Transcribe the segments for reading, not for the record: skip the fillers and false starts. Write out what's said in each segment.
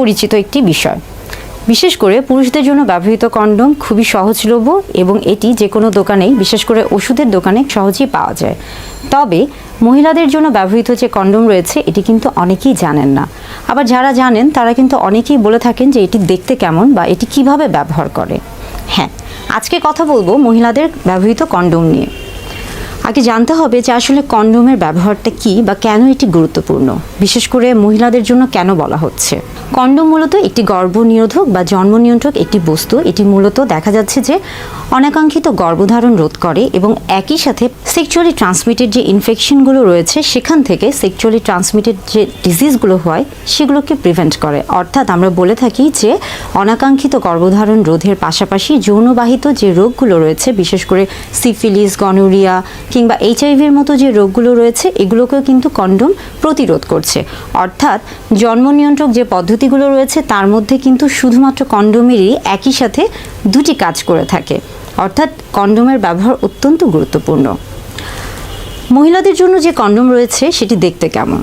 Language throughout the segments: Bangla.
পরিচিত একটি বিষয়। বিশেষ করে পুরুষদের জন্য ব্যবহৃত কন্ডোম খুবই সহজলভ্য এবং এটি যে কোনো দোকানেই, বিশেষ করে ওষুধের দোকানে সহজেই পাওয়া যায়। তবে মহিলাদের জন্য ব্যবহৃত যে কন্ডোম রয়েছে এটি কিন্তু অনেকেই জানেন না। আবার যারা জানেন তারা কিন্তু অনেকেই বলে থাকেন যে এটি দেখতে কেমন বা এটি কিভাবে ব্যবহার করে। হ্যাঁ, আজকে কথা বলবো মহিলাদের ব্যবহৃত কন্ডোম নিয়ে। আগে জানতে হবে যে আসলে কন্ডোমের ব্যবহারটা কী বা কেন এটি গুরুত্বপূর্ণ, বিশেষ করে মহিলাদের জন্য কেন বলা হচ্ছে। কন্ডোম মূলত একটি গর্ভনিরোধক বা জন্ম নিয়ন্ত্রক একটি বস্তু। এটি মূলত দেখা যাচ্ছে যে অনাকাঙ্ক্ষিত গর্ভধারণ রোধ করে এবং একই সাথে সেক্সুয়ালি ট্রান্সমিটেড যে ইনফেকশনগুলো রয়েছে সেখান থেকে সেক্সুয়ালি ট্রান্সমিটেড যে ডিজিজগুলো হয় সেগুলোকে প্রিভেন্ট করে। অর্থাৎ আমরা বলে থাকি যে অনাকাঙ্ক্ষিত গর্ভধারণ রোধের পাশাপাশি যৌনবাহিত যে রোগগুলো রয়েছে, বিশেষ করে সিফিলিস, গনোরিয়া কিংবা এইচআইভির মতো যে রোগগুলো রয়েছে এগুলোকেও কিন্তু কন্ডোম প্রতিরোধ করছে। অর্থাৎ জন্ম নিয়ন্ত্রক যে পদ্ধতিগুলো রয়েছে তার মধ্যে কিন্তু শুধুমাত্র কন্ডোমেরই একই সাথে দুটি কাজ করে থাকে। অর্থাৎ কন্ডোমের ব্যবহার অত্যন্ত গুরুত্বপূর্ণ। মহিলাদের জন্য যে কন্ডোম রয়েছে সেটি দেখতে কেমন?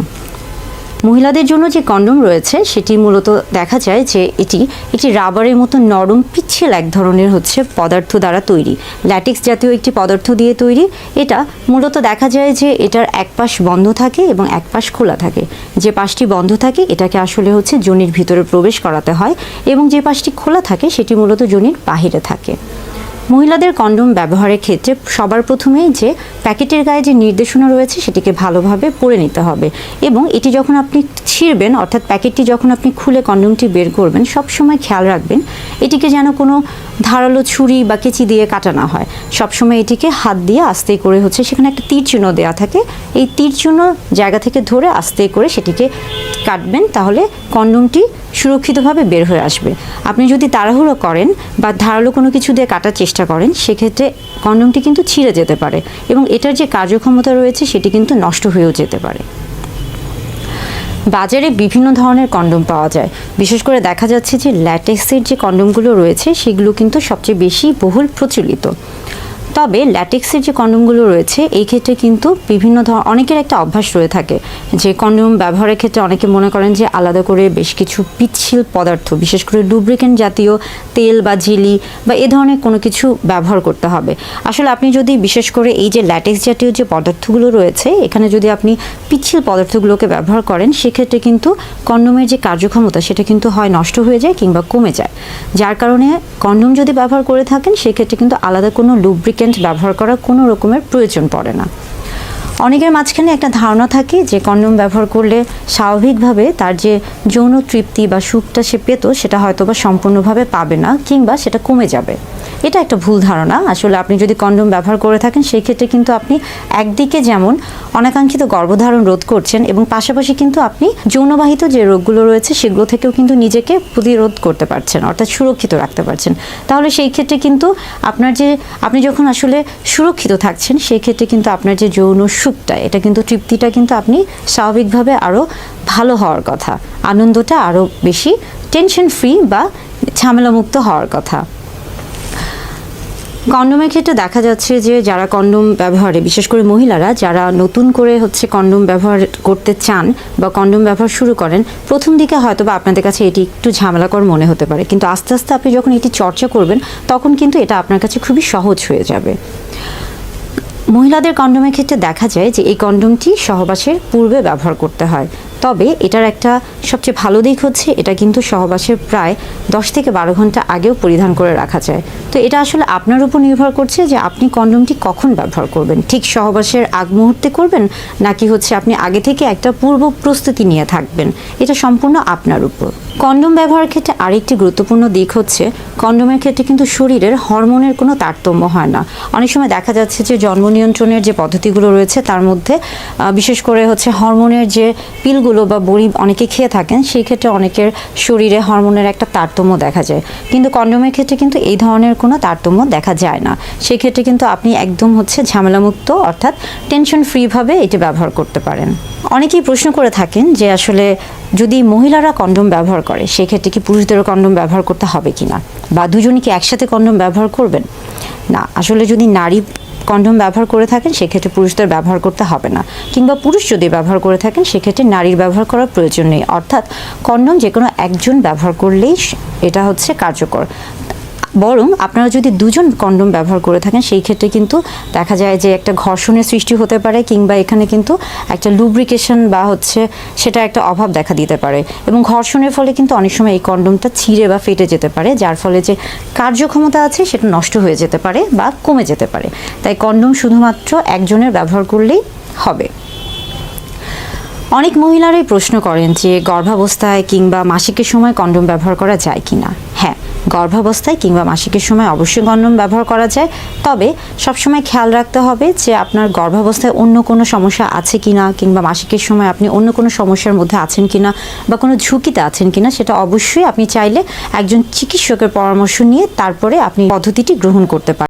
মহিলাদের জন্য যে কন্ডোম রয়েছে সেটি মূলত দেখা যায় যে এটি একটি রাবারের মতো নরম পিচ্ছিল এক ধরনের পদার্থ দ্বারা তৈরি, ল্যাটেক্স জাতীয় একটি পদার্থ দিয়ে তৈরি। এটা মূলত দেখা যায় যে এটার এক পাশ বন্ধ থাকে এবং এক পাশ খোলা থাকে। যে পাশটি বন্ধ থাকে এটাকে আসলে যোনির ভিতরে প্রবেশ করাতে হয় এবং যে পাশটি খোলা থাকে সেটি মূলত যোনির বাহিরে থাকে। মহিলাদের কন্ডোম ব্যবহারের ক্ষেত্রে সবার প্রথমেই যে প্যাকেটের গায়ে যে নির্দেশনা রয়েছে সেটিকে ভালোভাবে পড়ে নিতে হবে এবং এটি যখন আপনি ছিঁড়বেন, অর্থাৎ প্যাকেটটি যখন আপনি খুলে কন্ডোমটি বের করবেন, সবসময় খেয়াল রাখবেন এটিকে যেন কোনো ধারালো ছুরি বা কেচি দিয়ে কাটা না হয়। সবসময় এটিকে হাত দিয়ে আস্তে করে সেখানে একটা তীর চিহ্ন দেওয়া থাকে, এই তীর চিহ্ন জায়গা থেকে ধরে আস্তে করে সেটিকে কাটবেন, তাহলে কন্ডোমটি সুরক্ষিতভাবে বের হয়ে আসবে। আপনি যদি তাড়াহুড়ো করেন বা ধারালো কোনো কিছু দিয়ে কাটার চেষ্টা করেন সেক্ষেত্রে কন্ডোমটি কিন্তু ছিঁড়ে যেতে পারে এবং এটার যে কার্যক্ষমতা রয়েছে সেটি কিন্তু নষ্ট হয়েও যেতে পারে। বাজারে বিভিন্ন ধরনের কন্ডোম পাওয়া যায়। বিশেষ করে দেখা যাচ্ছে যে ল্যাটেক্সের যে কন্ডোমগুলো রয়েছে সেগুলো কিন্তু সবচেয়ে বেশি বহুল প্রচলিত। তবে ল্যাটেক্সের যে কন্ডোমগুলো রয়েছে এই ক্ষেত্রে কিন্তু অনেকের একটা অভ্যাস রয়ে থাকে যে কন্ডোম ব্যবহারের ক্ষেত্রে অনেকে মনে করেন যে আলাদা করে বেশ কিছু পিচ্ছিল পদার্থ, বিশেষ করে লুব্রিকেন্ট জাতীয় তেল বা জেলি বা এ ধরনের কোনো কিছু ব্যবহার করতে হবে। আসলে আপনি যদি বিশেষ করে এই যে ল্যাটেক্স জাতীয় যে পদার্থগুলো রয়েছে এখানে যদি আপনি পিচ্ছিল পদার্থগুলোকে ব্যবহার করেন সেক্ষেত্রে কিন্তু কন্ডোমের যে কার্যক্ষমতা সেটা কিন্তু হয় নষ্ট হয়ে যায় কিংবা কমে যায়। যার কারণে কন্ডোম যদি ব্যবহার করে থাকেন সেক্ষেত্রে কিন্তু আলাদা কোনো লুব্রিকেন্ট ব্যবহার করার কোনো রকমের প্রয়োজন পড়ে না। অনেকের মাঝখানে একটা ধারণা থাকে যে কন্ডোম ব্যবহার করলে স্বাভাবিকভাবে তার যে যৌন তৃপ্তি বা সুখটা সে পেত সেটা হয়তো বা সম্পূর্ণভাবে পাবে না কিংবা সেটা কমে যাবে। এটা একটা ভুল ধারণা। আসলে আপনি যদি কন্ডোম ব্যবহার করে থাকেন সেই ক্ষেত্রে কিন্তু আপনি একদিকে যেমন অনাকাঙ্ক্ষিত গর্ভধারণ রোধ করছেন এবং পাশাপাশি কিন্তু আপনি যৌনবাহিত যে রোগগুলো রয়েছে সেগুলো থেকেও কিন্তু নিজেকে প্রতিরোধ করতে পারছেন, অর্থাৎ সুরক্ষিত রাখতে পারছেন। তাহলে সেই ক্ষেত্রে কিন্তু আপনি যখন আসলে সুরক্ষিত থাকছেন সেই ক্ষেত্রে কিন্তু আপনার যে যৌন সুখটা, এটা কিন্তু তৃপ্তিটা কিন্তু আপনি স্বাভাবিকভাবে আরও ভালো হওয়ার কথা, আনন্দটা আরও বেশি টেনশন ফ্রি বা ঝামেলামুক্ত হওয়ার কথা। কন্ডোমের ক্ষেত্রে দেখা যাচ্ছে যে যারা কন্ডোম ব্যবহারে, বিশেষ করে মহিলারা যারা নতুন করে কন্ডোম ব্যবহার করতে চান বা কন্ডোম ব্যবহার শুরু করেন, প্রথম দিকে হয়তো বা আপনাদের কাছে এটি একটু ঝামেলাকর মনে হতে পারে, কিন্তু আস্তে আস্তে আপনি যখন এটি চর্চা করবেন তখন কিন্তু এটা আপনার কাছে খুবই সহজ হয়ে যাবে। মহিলাদের কন্ডোমের ক্ষেত্রে দেখা যায় যে এই কন্ডোমটি সহবাসের পূর্বে ব্যবহার করতে হয়। তবে এটার একটা সবচেয়ে ভালো দিক এটা কিন্তু সহবাসের প্রায় 10 থেকে 12 ঘন্টা আগেও পরিধান করে রাখা যায়। তো এটা আসলে আপনার উপর নির্ভর করছে যে আপনি কন্ডোমটি কখন ব্যবহার করবেন, ঠিক সহবাসের আগ মুহূর্তে করবেন নাকি আপনি আগে থেকে একটা পূর্ব প্রস্তুতি নিয়ে থাকবেন, এটা সম্পূর্ণ আপনার উপর। কন্ডোম ব্যবহারের ক্ষেত্রে আরেকটি গুরুত্বপূর্ণ দিক কন্ডোমের ক্ষেত্রে কিন্তু শরীরের হরমোনের কোনো তারতম্য হয় না। অনেক সময় দেখা যাচ্ছে যে জন্ম নিয়ন্ত্রণের যে পদ্ধতিগুলো রয়েছে তার মধ্যে বিশেষ করে হরমোনের যে পিলগুলো বা বড়ি অনেকে খেয়ে থাকেন, সেই ক্ষেত্রে অনেকের শরীরে হরমোনের একটা তারতম্য দেখা যায়, কিন্তু কন্ডোমের ক্ষেত্রে কিন্তু এই ধরনের কোনো তারতম্য দেখা যায় না। সেই ক্ষেত্রে কিন্তু আপনি একদম ঝামেলামুক্ত, অর্থাৎ টেনশন ফ্রিভাবে এটি ব্যবহার করতে পারেন। অনেকেই প্রশ্ন করে থাকেন যে আসলে যদি মহিলারা কন্ডোম ব্যবহার করে সেক্ষেত্রে কি পুরুষদেরও কন্ডোম ব্যবহার করতে হবে কিনা, বা দুজনই কি একসাথে কন্ডোম ব্যবহার করবেন? না, আসলে যদি নারী কন্ডোম ব্যবহার করে থাকেন সেক্ষেত্রে পুরুষদের ব্যবহার করতে হবে না, কিংবা পুরুষ যদি ব্যবহার করে থাকেন সেক্ষেত্রে নারীর ব্যবহার করার প্রয়োজন নেই। অর্থাৎ কন্ডোম যে কোনো একজন ব্যবহার করলেই এটা হচ্ছে কার্যকর। বরং আপনারা যদি দুজন কন্ডোম ব্যবহার করে থাকেন সেই ক্ষেত্রে কিন্তু দেখা যায় যে একটা ঘর্ষণের সৃষ্টি হতে পারে, কিংবা এখানে কিন্তু একটা লুব্রিকেশন বা হচ্ছে সেটা একটা অভাব দেখা দিতে পারে, এবং ঘর্ষণের ফলে কিন্তু অনেক সময় এই কন্ডোমটা ছিঁড়ে বা ফেটে যেতে পারে, যার ফলে যে কার্যক্ষমতা আছে সেটা নষ্ট হয়ে যেতে পারে বা কমে যেতে পারে। তাই কন্ডোম শুধুমাত্র একজনের ব্যবহার করলেই হবে। অনেক মহিলারাই প্রশ্ন করেন যে গর্ভাবস্থায় কিংবা মাসিকের সময় কন্ডোম ব্যবহার করা যায় কিনা। হ্যাঁ, গর্ভাবস্থায় কিংবা মাসিকের সময় অবশ্যই কন্ডোম ব্যবহার করা যায়, তবে সবসময় খেয়াল রাখতে হবে যে আপনার গর্ভাবস্থায় অন্য কোনো সমস্যা আছে কিনা, কিংবা মাসিকের সময় আপনি অন্য কোনো সমস্যার মধ্যে আছেন কিনা বা কোনো ঝুঁকিতে আছেন কিনা, সেটা অবশ্যই আপনি চাইলে একজন চিকিৎসকের পরামর্শ নিয়ে তারপরে আপনি পদ্ধতিটি গ্রহণ করতে পারেন।